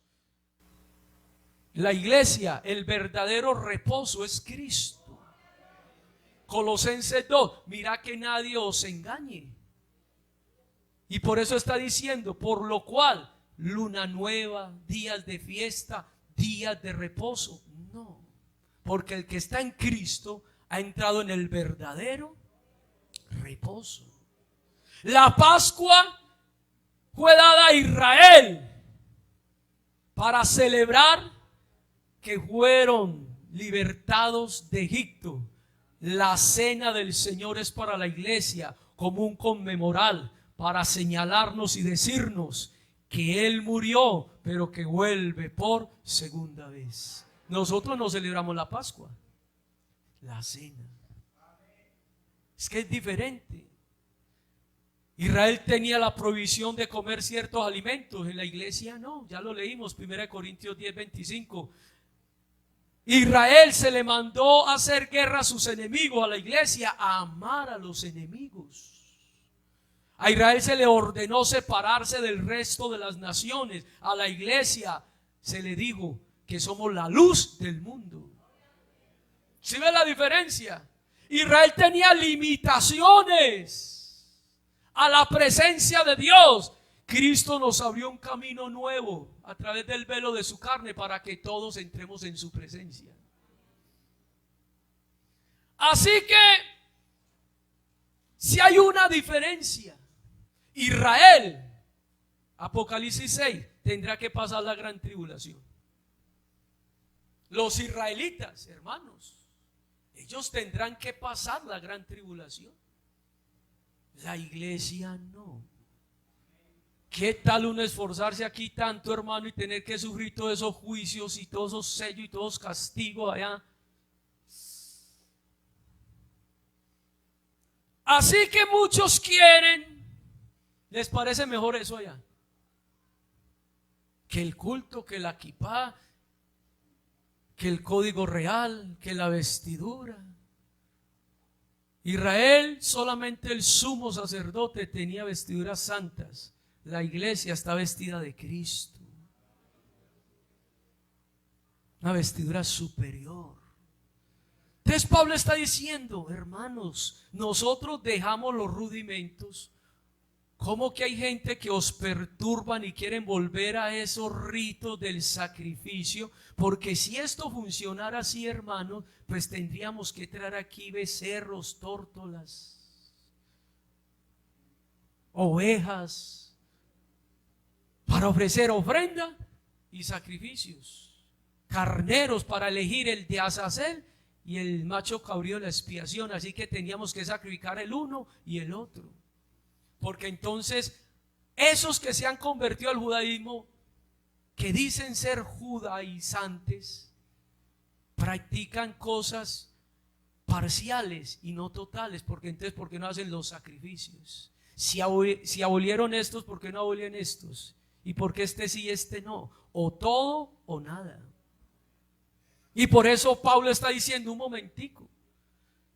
La iglesia, el verdadero reposo es Cristo. Colosenses 2, mira que nadie os engañe. Y por eso está diciendo, por lo cual, luna nueva, días de fiesta, días de reposo. No, porque el que está en Cristo ha entrado en el verdadero reposo. La Pascua fue dada a Israel para celebrar que fueron libertados de Egipto. La cena del Señor es para la iglesia como un conmemorar, para señalarnos y decirnos que Él murió, pero que vuelve por segunda vez. Nosotros no celebramos la Pascua, la cena. Es que es diferente. Israel tenía la provisión de comer ciertos alimentos, en la iglesia no. Ya lo leímos, 1 Corintios 10:25. Israel se le mandó a hacer guerra a sus enemigos, a la iglesia a amar a los enemigos. A Israel se le ordenó separarse del resto de las naciones. A la iglesia se le dijo que somos la luz del mundo. ¿Sí ve la diferencia? Israel tenía limitaciones a la presencia de Dios. Cristo nos abrió un camino nuevo a través del velo de su carne para que todos entremos en su presencia. Así que si hay una diferencia, Israel, Apocalipsis 6, tendrá que pasar la gran tribulación. Los israelitas, hermanos, ellos tendrán que pasar la gran tribulación. La iglesia no. ¿Qué tal uno esforzarse aquí tanto, hermano, y tener que sufrir todos esos juicios y todos esos sellos y todos esos castigos allá? Así que muchos quieren ¿Les parece mejor eso allá? Que el culto, que la kipá, que el código real, que la vestidura. Israel, solamente el sumo sacerdote tenía vestiduras santas. La iglesia está vestida de Cristo. Una vestidura superior. Entonces Pablo está diciendo, hermanos, nosotros dejamos los rudimentos. ¿Cómo que hay gente que os perturban y quieren volver a esos ritos del sacrificio? Porque si esto funcionara así, hermanos, pues tendríamos que traer aquí becerros, tórtolas, ovejas, para ofrecer ofrenda y sacrificios, carneros para elegir el de Azazel y el macho cabrío de la expiación. Así que teníamos que sacrificar el uno y el otro. Porque entonces esos que se han convertido al judaísmo, que dicen ser judaizantes, practican cosas parciales y no totales. Porque entonces, ¿por qué no hacen los sacrificios? Si abolieron estos, ¿por qué no abolen estos? ¿Y por qué este sí y este no? O todo o nada. Y por eso Pablo está diciendo, un momentico,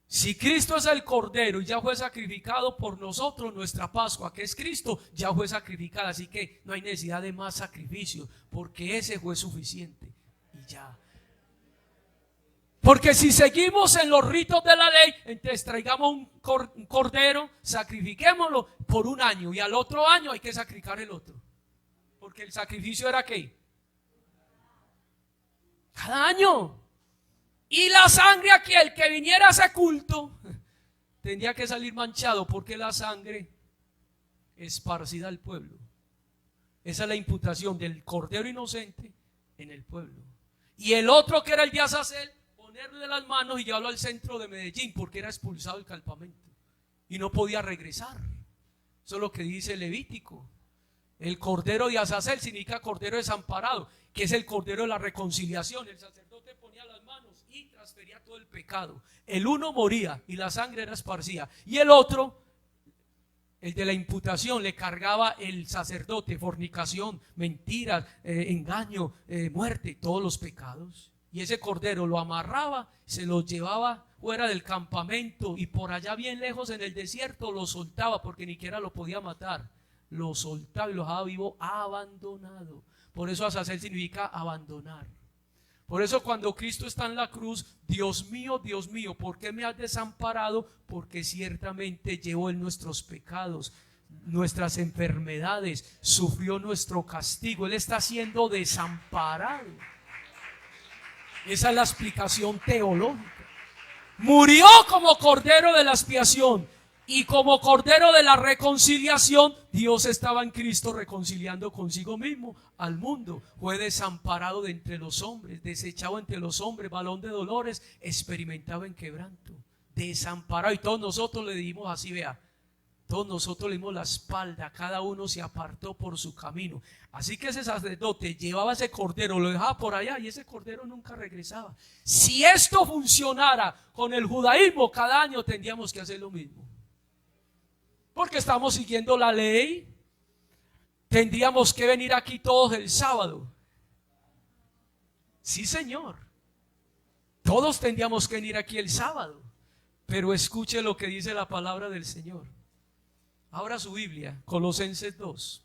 si Cristo es el Cordero y ya fue sacrificado por nosotros, nuestra Pascua, que es Cristo, ya fue sacrificada. Así que no hay necesidad de más sacrificio, porque ese fue suficiente y ya. Porque si seguimos en los ritos de la ley, entonces traigamos un cordero, sacrifiquémoslo por un año y al otro año hay que sacrificar el otro. Porque el sacrificio era ¿qué? Cada año. Y la sangre aquí, el que viniera a ese culto, tendría que salir manchado, porque la sangre esparcida al pueblo. Esa es la imputación del cordero inocente en el pueblo. Y el otro, que era el de Azazel, ponerle las manos y llevarlo al centro de Medellín, porque era expulsado del campamento y no podía regresar. Eso es lo que dice Levítico. El cordero de Azazel significa cordero desamparado, que es el cordero de la reconciliación. El sacerdote ponía las manos y transfería todo el pecado. El uno moría y la sangre era esparcida, y el otro, el de la imputación, le cargaba el sacerdote fornicación, mentiras, engaño, muerte, todos los pecados. Y ese cordero lo amarraba, se lo llevaba fuera del campamento y por allá bien lejos en el desierto lo soltaba, porque ni siquiera lo podía matar. Lo soltaba y lo dejaba vivo, abandonado. Por eso Azazel significa abandonar. Por eso cuando Cristo está en la cruz, Dios mío, ¿por qué me has desamparado? Porque ciertamente llevó en nuestros pecados, nuestras enfermedades, sufrió nuestro castigo. Él está siendo desamparado. Esa es la explicación teológica. Murió como cordero de la expiación y como cordero de la reconciliación. Dios estaba en Cristo reconciliando consigo mismo al mundo. Fue desamparado de entre los hombres, desechado entre los hombres, varón de dolores, experimentado en quebranto, desamparado. Y todos nosotros le dimos así, vea, todos nosotros le dimos la espalda, cada uno se apartó por su camino. Así que ese sacerdote llevaba ese cordero, lo dejaba por allá y ese cordero nunca regresaba. Si esto funcionara con el judaísmo, cada año tendríamos que hacer lo mismo. Porque estamos siguiendo la ley. Tendríamos que venir aquí todos el sábado. Sí, Señor. Todos tendríamos que venir aquí el sábado. Pero escuche lo que dice la palabra del Señor. Abra su Biblia, Colosenses 2.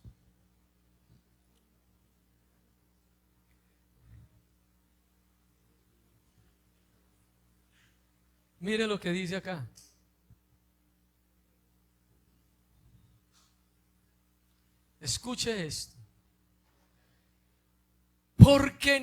Mire lo que dice acá. Escuche esto. Porque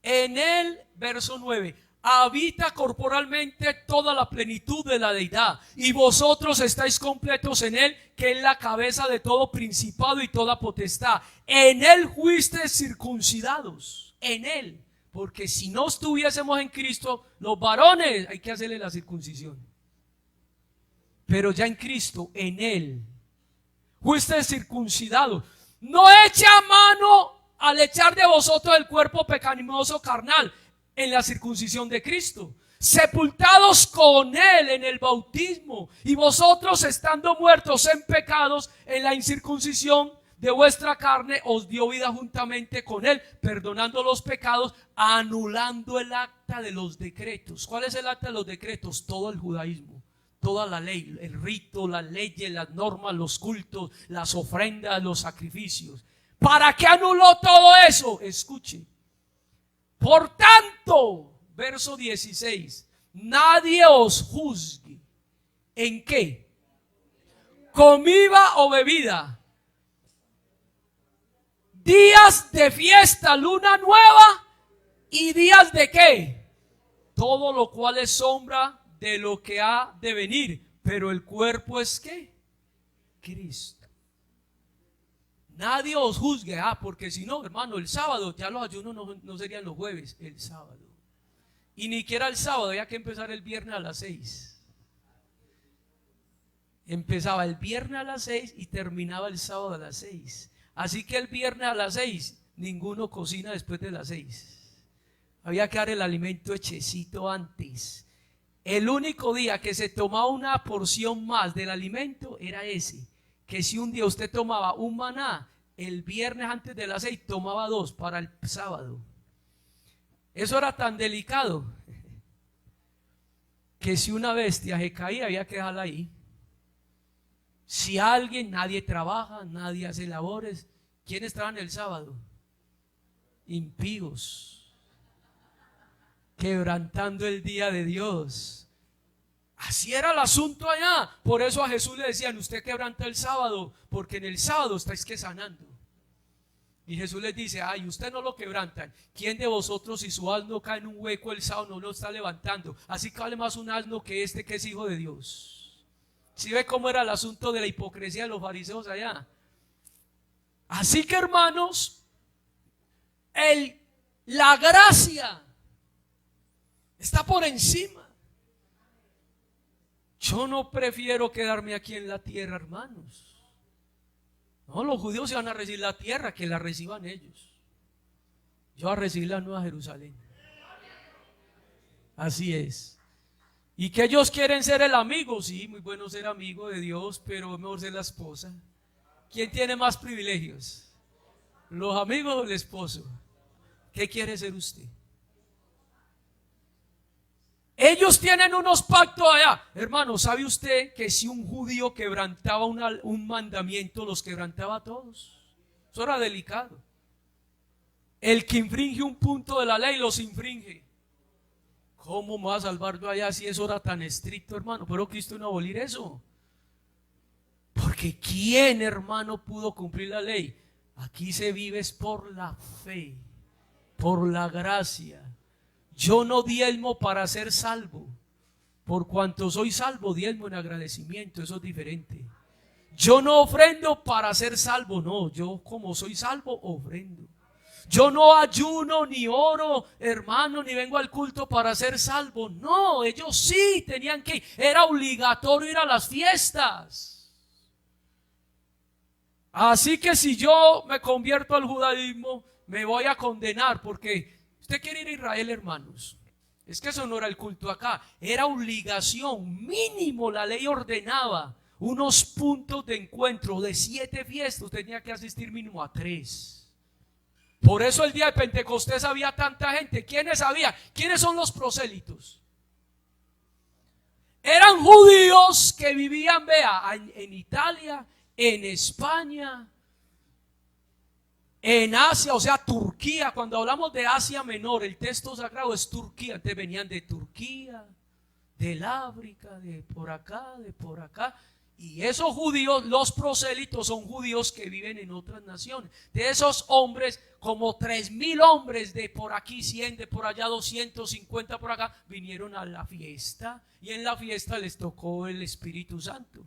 en él, verso 9, habita corporalmente toda la plenitud de la deidad, y vosotros estáis completos en él, que es la cabeza de todo principado y toda potestad. En él fuisteis circuncidados, en él, porque si no estuviésemos en Cristo, los varones hay que hacerle la circuncisión. Pero ya en Cristo, en él, fuisteis circuncidados. No eche a mano al echar de vosotros el cuerpo pecaminoso carnal en la circuncisión de Cristo, sepultados con él en el bautismo, y vosotros estando muertos en pecados, en la incircuncisión de vuestra carne, os dio vida juntamente con él, perdonando los pecados, anulando el acta de los decretos. ¿Cuál es el acta de los decretos? Todo el judaísmo, toda la ley, el rito, las leyes, las normas, los cultos, las ofrendas, los sacrificios. ¿Para qué anuló todo eso? Escuche. Por tanto, verso 16, nadie os juzgue. ¿En qué? Comida o bebida, días de fiesta, luna nueva y días de qué, todo lo cual es sombra de lo que ha de venir, pero el cuerpo es ¿qué? Cristo. Nadie os juzgue, porque si no, hermano, el sábado ya los ayunos no serían los jueves, el sábado. Y ni siquiera el sábado, había que empezar el viernes a las 6. Empezaba el viernes a las 6 y terminaba el sábado a las 6. Así que el viernes a las 6, ninguno cocina después de las 6. Había que dar el alimento hechecito antes. El único día que se tomaba una porción más del alimento era ese. Que si un día usted tomaba un maná, el viernes antes de las 6 tomaba 2 para el sábado. Eso era tan delicado que si una bestia se caía, había que dejarla ahí. Si nadie trabaja, nadie hace labores. ¿Quiénes trabajan el sábado? Impíos, quebrantando el día de Dios. Así era el asunto allá. Por eso a Jesús le decían: usted quebranta el sábado, porque en el sábado estáis que sanando. Y Jesús les dice: ay, usted no lo quebrantan. ¿Quién de vosotros, si su asno cae en un hueco el sábado, no lo está levantando? Así que vale más un asno que este, que es hijo de Dios. ¿Sí ve cómo era el asunto de la hipocresía de los fariseos allá? Así que, hermanos, la gracia está por encima. Yo no prefiero quedarme aquí en la tierra, hermanos. No, los judíos se van a recibir la tierra, que la reciban ellos. Yo voy a recibir la Nueva Jerusalén. Así es. Y que ellos quieren ser el amigo, sí, muy bueno ser amigo de Dios, pero es mejor ser la esposa. ¿Quién tiene más privilegios? ¿Los amigos o el esposo? ¿Qué quiere ser usted? Ellos tienen unos pactos allá. Hermano, ¿sabe usted que si un judío quebrantaba un mandamiento, los quebrantaba a todos? Eso era delicado. El que infringe un punto de la ley los infringe. ¿Cómo me va a salvar yo allá si eso era tan estricto, hermano? Pero Cristo no abolir eso. Porque ¿quién, hermano, pudo cumplir la ley? Aquí se vive es por la fe, por la gracia. Yo no diezmo para ser salvo. Por cuanto soy salvo, diezmo en agradecimiento. Eso es diferente. Yo no ofrendo para ser salvo. No, yo como soy salvo, ofrendo. Yo no ayuno ni oro, hermano, ni vengo al culto para ser salvo. No, ellos sí tenían que ir. Era obligatorio ir a las fiestas. Así que si yo me convierto al judaísmo, me voy a condenar, porque usted quiere ir a Israel, hermanos. Es que eso no era el culto acá, era obligación, mínimo la ley ordenaba unos puntos de encuentro de 7 fiestas, tenía que asistir mínimo a 3. Por eso el día de Pentecostés había tanta gente. ¿Quiénes había? ¿Quiénes son los prosélitos? Eran judíos que vivían, vea, en Italia, en España, en Asia, o sea, Turquía. Cuando hablamos de Asia Menor, el texto sagrado es Turquía. Entonces venían de Turquía, del África, de por acá, de por acá. Y esos judíos, los prosélitos, son judíos que viven en otras naciones. De esos hombres, como 3,000 hombres, de por aquí 100, de por allá 250 por acá, vinieron a la fiesta. Y en la fiesta les tocó el Espíritu Santo.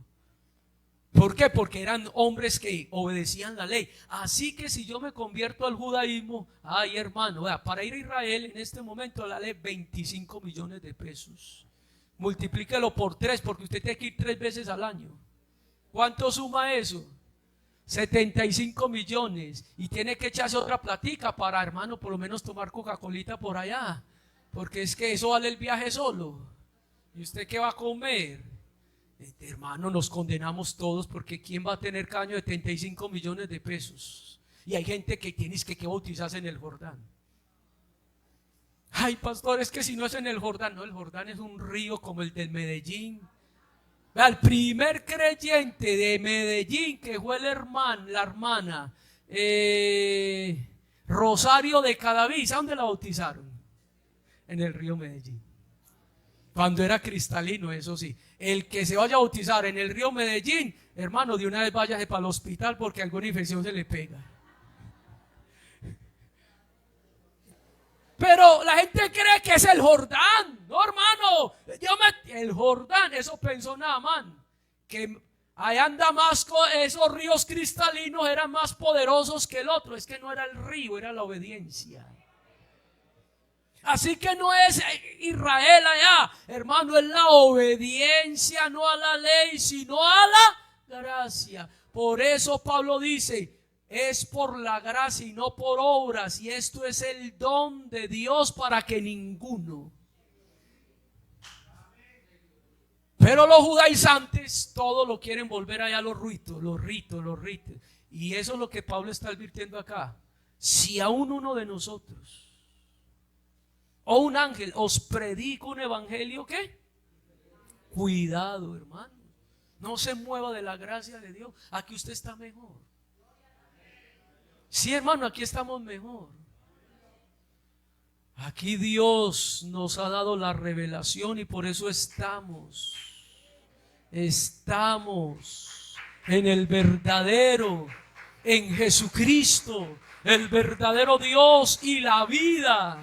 ¿Por qué? Porque eran hombres que obedecían la ley. Así que si yo me convierto al judaísmo, ay, hermano, vea, para ir a Israel en este momento la ley 25 millones de pesos. Multiplíquelo por 3, porque usted tiene que ir 3 veces al año. ¿Cuánto suma eso? 75 millones. Y tiene que echarse otra platica para, hermano, por lo menos tomar Coca-Colita por allá. porque es que eso vale el viaje solo. ¿Y usted qué va a comer? Hermano, nos condenamos todos, porque ¿quién va a tener caño de 35 millones de pesos? Y hay gente que tiene que bautizarse en el Jordán. Ay, pastor, es que si no es en el Jordán. No, el Jordán es un río como el del Medellín. Vea, el primer creyente de Medellín que fue la hermana Rosario de Cadaví, ¿a dónde la bautizaron? En el río Medellín. Cuando era cristalino, eso sí. El que se vaya a bautizar en el río Medellín, hermano, de una vez váyase para el hospital porque alguna infección se le pega. Pero la gente cree que es el Jordán. No, hermano, el Jordán, eso pensó Naamán, que allá en Damasco esos ríos cristalinos eran más poderosos que el otro. Es que no era el río, era la obediencia. Así que no es Israel allá, hermano, es la obediencia, no a la ley, sino a la gracia. Por eso Pablo dice: es por la gracia y no por obras, y esto es el don de Dios para que ninguno. Pero los judaizantes todo lo quieren volver allá a los ritos. Y eso es lo que Pablo está advirtiendo acá. Si aún uno de nosotros o un ángel os predica un evangelio, ¿qué? Cuidado, hermano. No se mueva de la gracia de Dios. Aquí usted está mejor. Sí, hermano, aquí estamos mejor. Aquí Dios nos ha dado la revelación y por eso estamos en el verdadero, en Jesucristo, el verdadero Dios y la vida.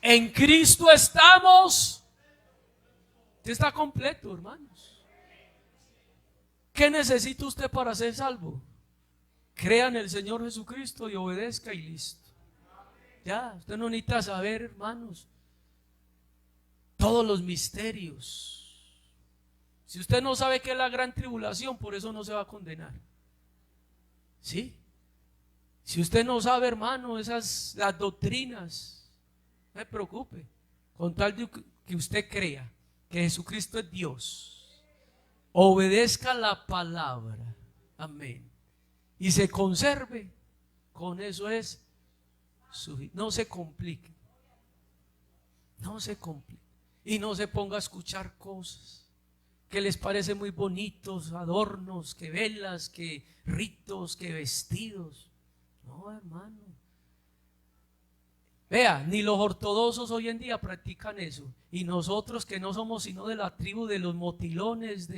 En Cristo estamos. Usted está completo, hermanos. ¿Qué necesita usted para ser salvo? Crea en el Señor Jesucristo y obedezca y listo. Ya, usted no necesita saber, hermanos, todos los misterios. Si usted no sabe qué es la gran tribulación, por eso no se va a condenar. ¿Sí? Si usted no sabe, hermano, las doctrinas, no se preocupe, con tal de que usted crea que Jesucristo es Dios, obedezca la palabra, amén, y se conserve, con eso es suficiente. No se complique, y no se ponga a escuchar cosas que les parece muy bonitos, adornos, que velas, que ritos, que vestidos. No, hermano. Vea, ni los ortodoxos hoy en día practican eso. Y nosotros que no somos sino de la tribu de los motilones,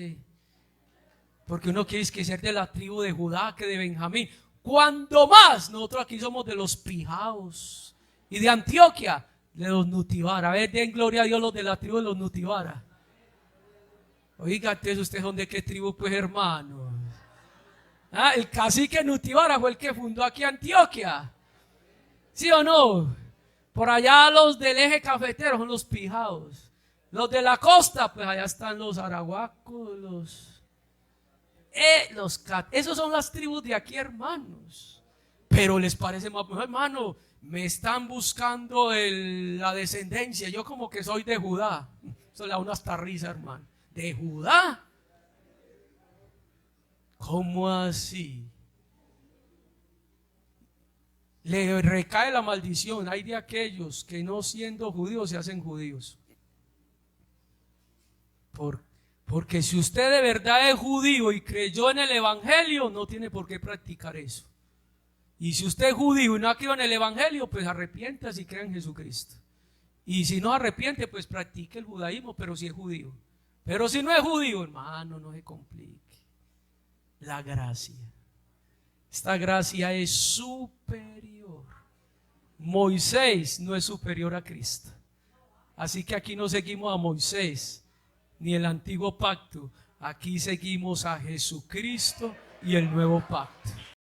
porque uno quiere que ser de la tribu de Judá, que de Benjamín. Cuando más, nosotros aquí somos de los pijaos. Y de Antioquia, de los Nutibara. A ver, den gloria a Dios los de la tribu de los Nutibara. Oiga, entonces ustedes son de qué tribu, pues, hermanos. El cacique Nutibara fue el que fundó aquí Antioquia. ¿Sí o no? Por allá los del eje cafetero son los pijaos. Los de la costa, pues allá están los arahuacos, esos son las tribus de aquí, hermanos. Pero les parece más, hermano, me están buscando la descendencia. Yo como que soy de Judá. Eso le da una hasta risa, hermano. ¿De Judá? ¿Cómo así? Le recae la maldición. Hay de aquellos que no siendo judíos se hacen judíos. Porque si usted de verdad es judío y creyó en el evangelio, no tiene por qué practicar eso. Y si usted es judío y no ha creído en el evangelio, pues arrepiéntase y crea en Jesucristo. Y si no arrepiente, pues practique el judaísmo, pero si es judío. Pero si no es judío, hermano, no se complique. La gracia. Esta gracia es superior. Moisés no es superior a Cristo. Así que aquí no seguimos a Moisés ni el antiguo pacto. Aquí seguimos a Jesucristo y el nuevo pacto.